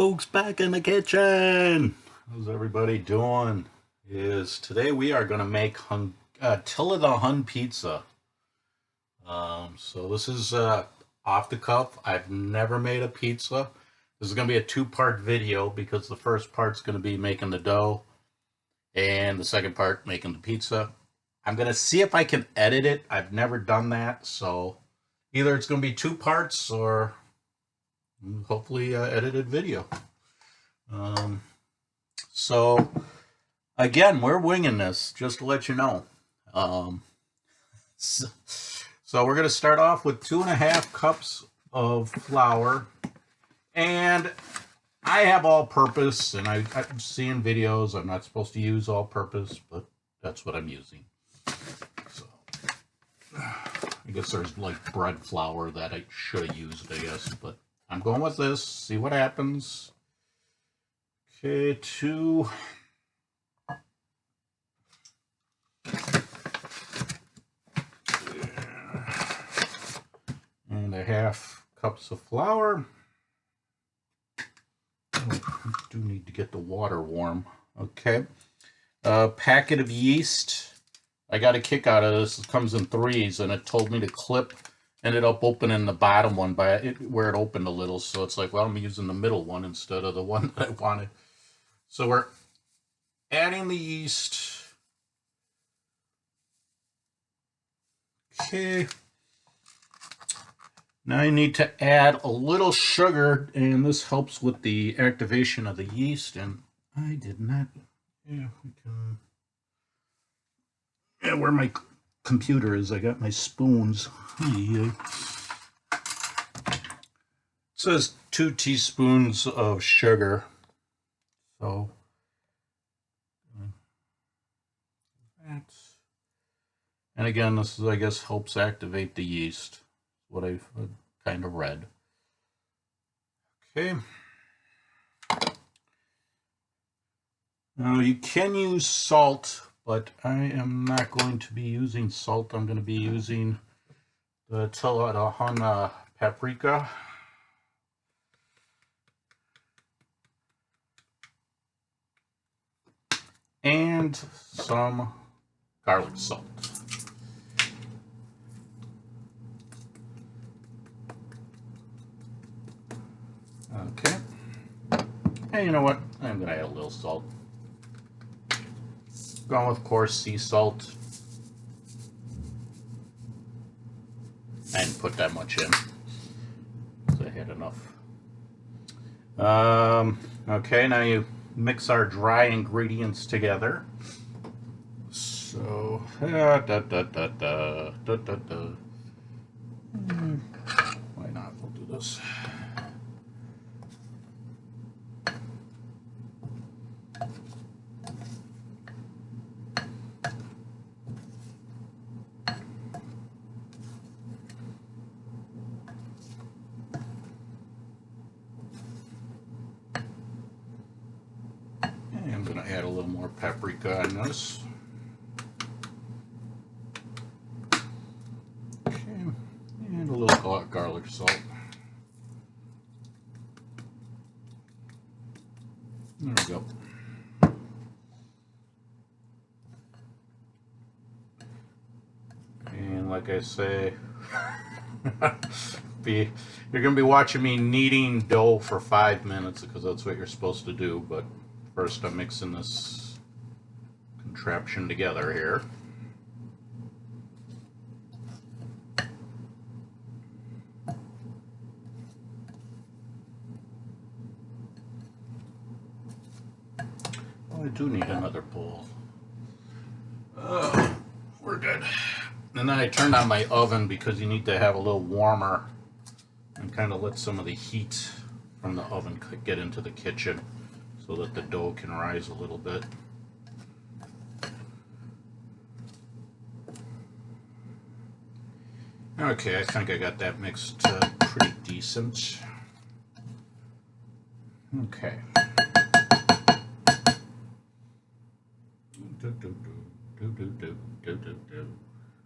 Folks back in the kitchen. How's everybody doing? Today we are going to make Attila the Hun pizza. So this is off the cuff. I've never made a pizza. This is going to be a two-part video because the first part's going to be making the dough and the second part making the pizza. I'm going to see if I can edit it. I've never done that, so either it's going to be two parts or hopefully edited video. So again, we're winging this, just to let you know. So we're going to start off with 2.5 cups of flour, and I have all-purpose, and I'm seeing videos. I'm not supposed to use all-purpose, but that's what I'm using. So I guess there's like bread flour that I should have used, I guess, but I'm going with this. See what happens. Okay, 2.5 cups of flour. Oh, I do need to get the water warm. Okay. A packet of yeast. I got a kick out of this. It comes in 3s, and it told me to clip. Ended up opening the bottom one by where it opened a little, so it's like, well, I'm using the middle one instead of the one that I wanted. So we're adding the yeast. Okay. Now you need to add a little sugar, and this helps with the activation of the yeast. And I did not. Yeah, we can. Yeah, where my computer is, I got my spoons. It says 2 teaspoons of sugar. So that's, and again, this is, I guess, helps activate the yeast. What I've kind of read. Okay. Now you can use salt, but I am not going to be using salt. I'm going to be using the Attila the Hun paprika. And some garlic salt. Okay. And you know what? I'm going to add a little salt. Going with, of course, sea salt. I didn't put that much in, so I had enough. Okay, now you mix our dry ingredients together. So, why not? We'll do this. I'm going to add a little more paprika on this. Okay, and a little garlic salt. There we go. And like I say, you're going to be watching me kneading dough for 5 minutes because that's what you're supposed to do, but first I'm mixing this contraption together here. Oh, I do need another bowl. We're good. And then I turned on my oven because you need to have a little warmer and kind of let some of the heat from the oven get into the kitchen so that the dough can rise a little bit. Okay, I think I got that mixed pretty decent. Okay.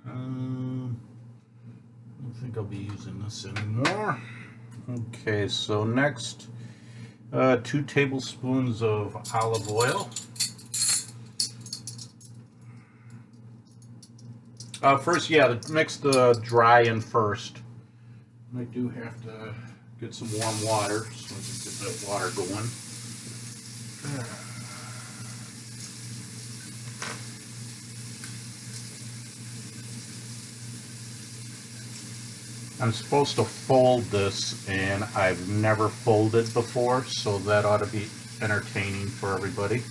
I don't think I'll be using this anymore. Okay, so next 2 tablespoons of olive oil. First, yeah, mix the dry in first. I do have to get some warm water so I can get that water going. I'm supposed to fold this, and I've never folded before, so that ought to be entertaining for everybody.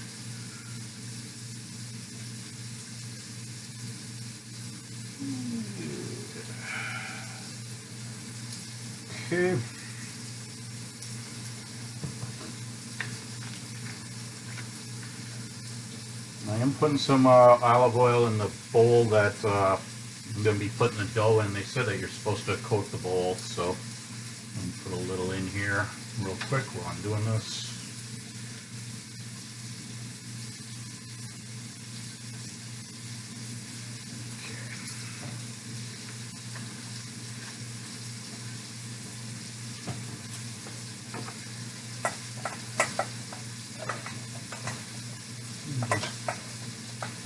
Okay. I am putting some olive oil in the bowl that I'm going to be putting the dough in. They said that you're supposed to coat the bowl, so I'm going to put a little in here real quick while I'm doing this.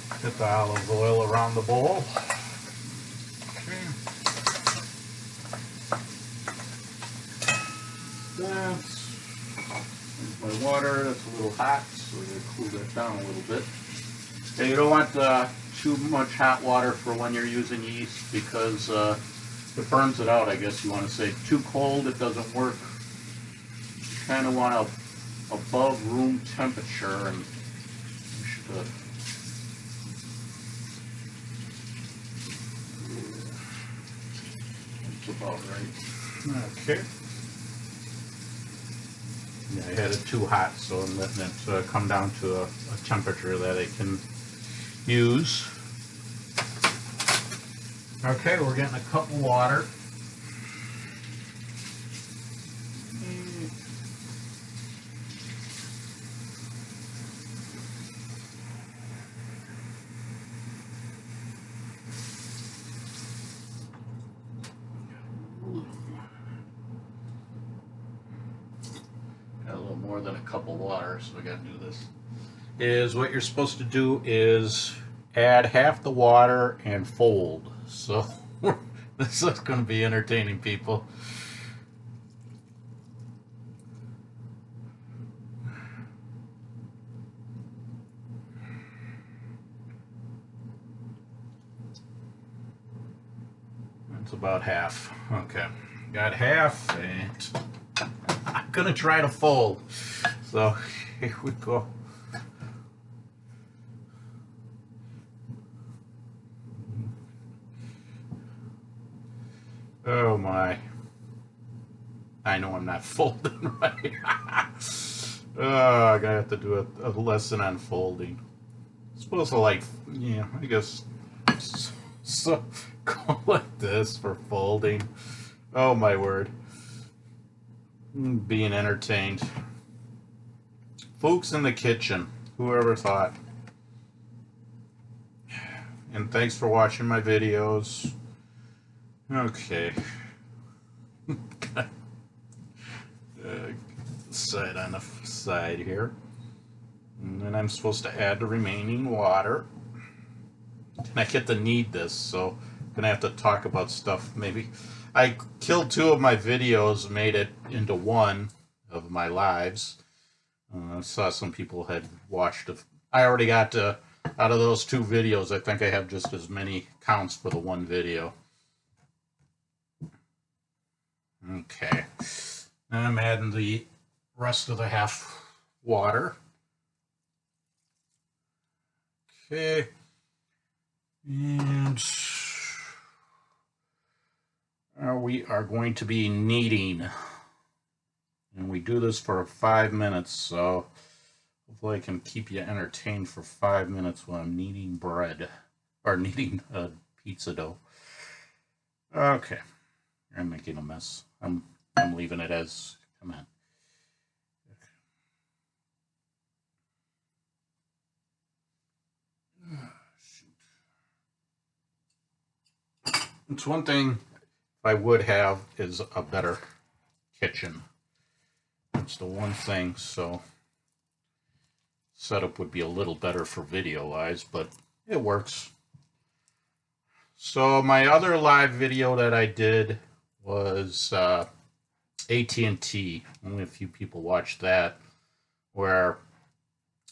Just get the olive oil around the bowl. That's my water. That's a little hot, so we're going to cool that down a little bit. And you don't want too much hot water for when you're using yeast, because it burns it out, I guess you want to say. Too cold, it doesn't work. You kind of want above room temperature, and you should that's about right. Okay. Yeah, I had it too hot, so I'm letting it come down to a temperature that I can use. Okay, we're getting a cup of water. Got a little more than a cup of water, so we got to do this. Is what you're supposed to do is add half the water and fold. So this is going to be entertaining, people. That's about half. Okay, got half, and I'm gonna try to fold. So here we go. Oh my. I know I'm not folding right. Oh, I gotta have to do a lesson on folding. I'm supposed to, like, yeah, I guess so go like this for folding. Oh my word. Being entertained. Folks in the kitchen. Whoever thought. And thanks for watching my videos. Okay. Side on the side here. And then I'm supposed to add the remaining water. And I get to knead this, so I'm gonna have to talk about stuff. Maybe I killed 2 of my videos, made it into one of my lives. I saw some people had watched. I already got out of those 2 videos. I think I have just as many counts for the 1 video. Okay, now I'm adding the rest of the half water. Okay, and we are going to be kneading, and we do this for 5 minutes, so hopefully I can keep you entertained for 5 minutes while I'm kneading bread, or kneading pizza dough. Okay, I'm making a mess. I'm leaving it as, come on. It's one thing I would have is a better kitchen. That's the one thing, so setup would be a little better for video-wise, but it works. So my other live video that I did was AT&T. Only a few people watched that, where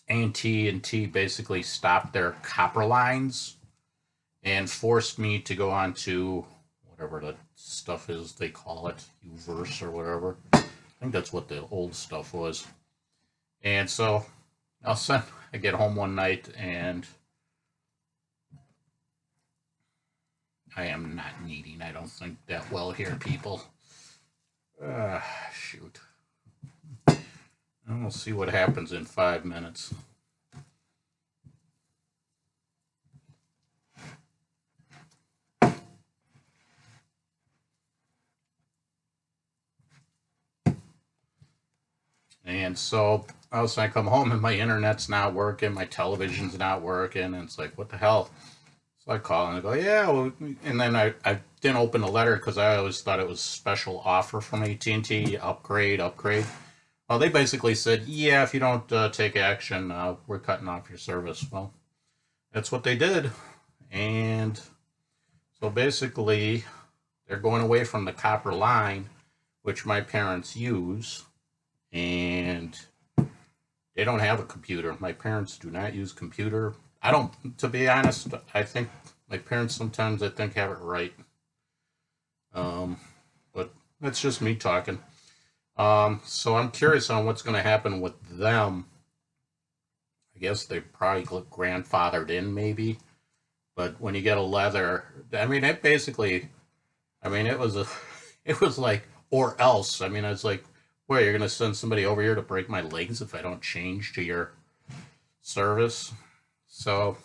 AT&T basically stopped their copper lines and forced me to go on to whatever the stuff is they call it, Uverse or whatever. I think that's what the old stuff was. And so I get home one night and I am not kneading, I don't think, that well here, people. Shoot. And we'll see what happens in 5 minutes. And so all of a sudden I come home and my internet's not working, my television's not working, and it's like, what the hell? So I call and I go, yeah, well, and then I didn't open the letter because I always thought it was special offer from AT&T, upgrade. Well, they basically said, yeah, if you don't take action, we're cutting off your service. Well, that's what they did. And so basically, they're going away from the copper line, which my parents use, and they don't have a computer. My parents do not use computer. I don't, to be honest, I think my parents sometimes, I think, have it right. But that's just me talking. So I'm curious on what's going to happen with them. I guess they probably look grandfathered in, maybe. But when you get a leather, I mean, it basically, I mean, it was like, or else. I mean, it's like, well, you're going to send somebody over here to break my legs if I don't change to your service. So,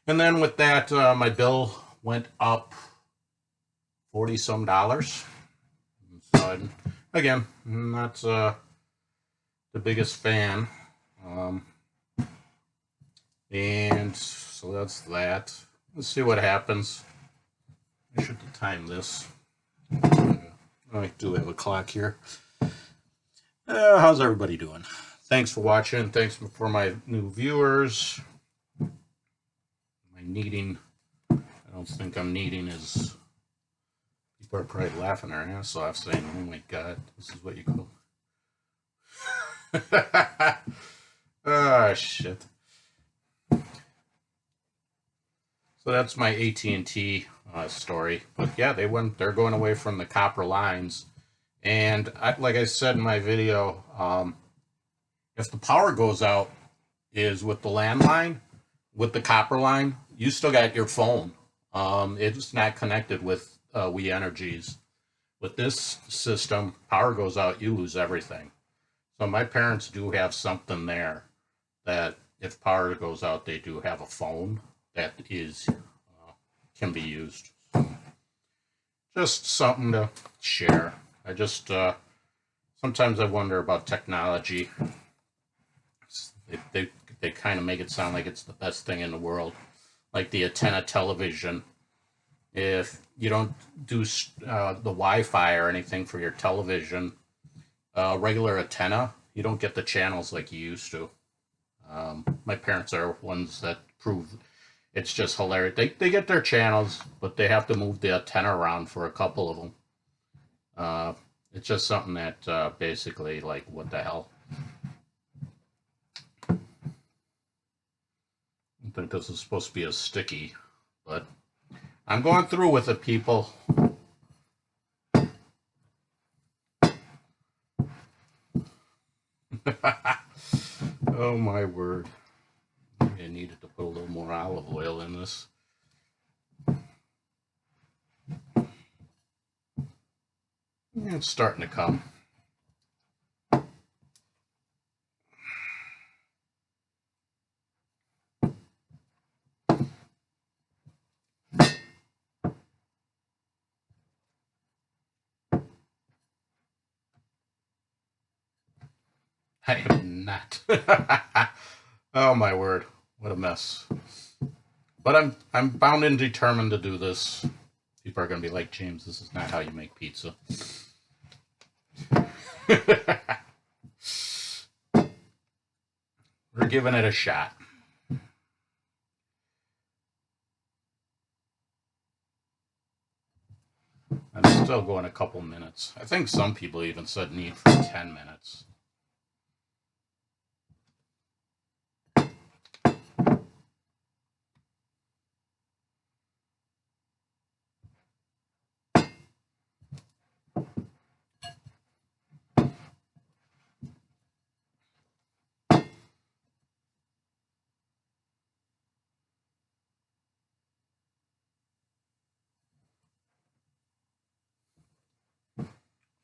and then with that, my bill went up $40-some. So, again, I'm not the biggest fan. And so that's that. Let's see what happens. I should time this. I do have a clock here. How's everybody doing? Thanks for watching. Thanks for my new viewers. My kneading, I don't think I'm kneading as... People are probably laughing their ass off saying, oh my God, this is what you call... Oh, shit. So that's my AT&T story. But yeah, they're going away from the copper lines. And like I said in my video, if the power goes out is with the landline, with the copper line, you still got your phone. It's not connected with We Energies. With this system, power goes out, you lose everything. So my parents do have something there that if power goes out, they do have a phone that is can be used. Just something to share. I just sometimes I wonder about technology. They kind of make it sound like it's the best thing in the world, like the antenna television. If you don't do the Wi-Fi or anything for your television, regular antenna, you don't get the channels like you used to. My parents are ones that prove it's just hilarious. They get their channels, but they have to move the antenna around for a couple of them. It's just something that basically, like, what the hell? I think this is supposed to be a sticky, but I'm going through with it, people. Oh my word. Maybe I needed to put a little more olive oil in this. It's starting to come. I am not. Oh my word, what a mess. But I'm bound and determined to do this. People are going to be like, James, this is not how you make pizza. giving it a shot. I'm still going a couple minutes. I think some people even said need for 10 minutes.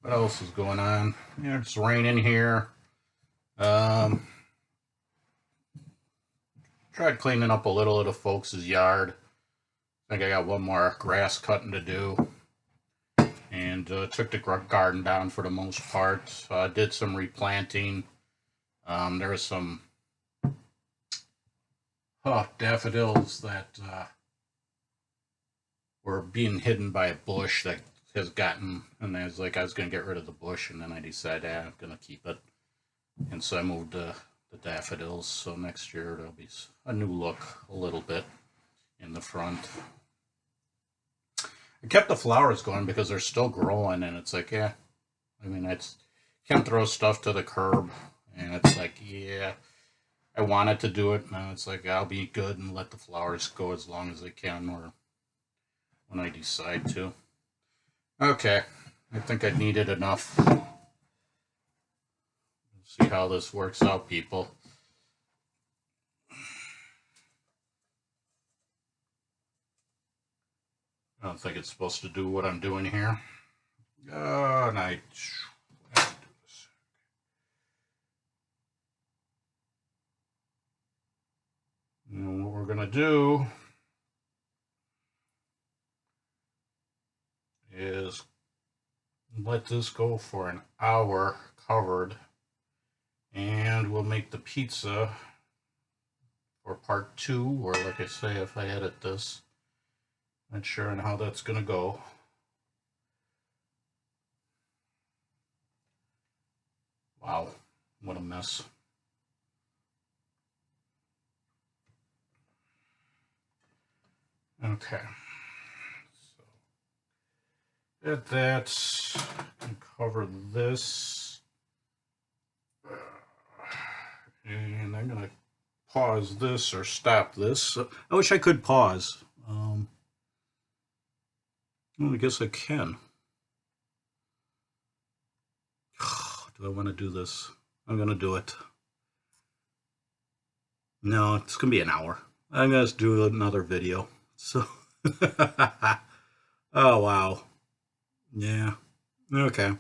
What else is going on? Yeah, it's raining here. Tried cleaning up a little of the folks' yard. I think I got one more grass cutting to do. And took the garden down for the most part. Did some replanting. There was some daffodils that were being hidden by a bush that has gotten, and I was like, I was going to get rid of the bush, and then I decided I'm going to keep it. And so I moved the daffodils, so next year there'll be a new look a little bit in the front. I kept the flowers going because they're still growing, and it's like, yeah, I mean, I can't throw stuff to the curb, and it's like, yeah, I wanted to do it, and it's like, I'll be good and let the flowers go as long as they can, or when I decide to. Okay, I think I needed enough. Let's see how this works out, people. I don't think it's supposed to do what I'm doing here. And I have to do this. And what we're going to do is let this go for an hour covered, and we'll make the pizza for part 2, or like I say, if I edit this. Not sure on how that's going to go. Wow, what a mess. Okay. So at that, and cover this. And I'm going to pause this or stop this. I wish I could pause. Well, I guess I can. Do I want to do this? I'm going to do it. No, it's going to be an hour. I'm going to do another video. So, oh, wow. Yeah. Okay.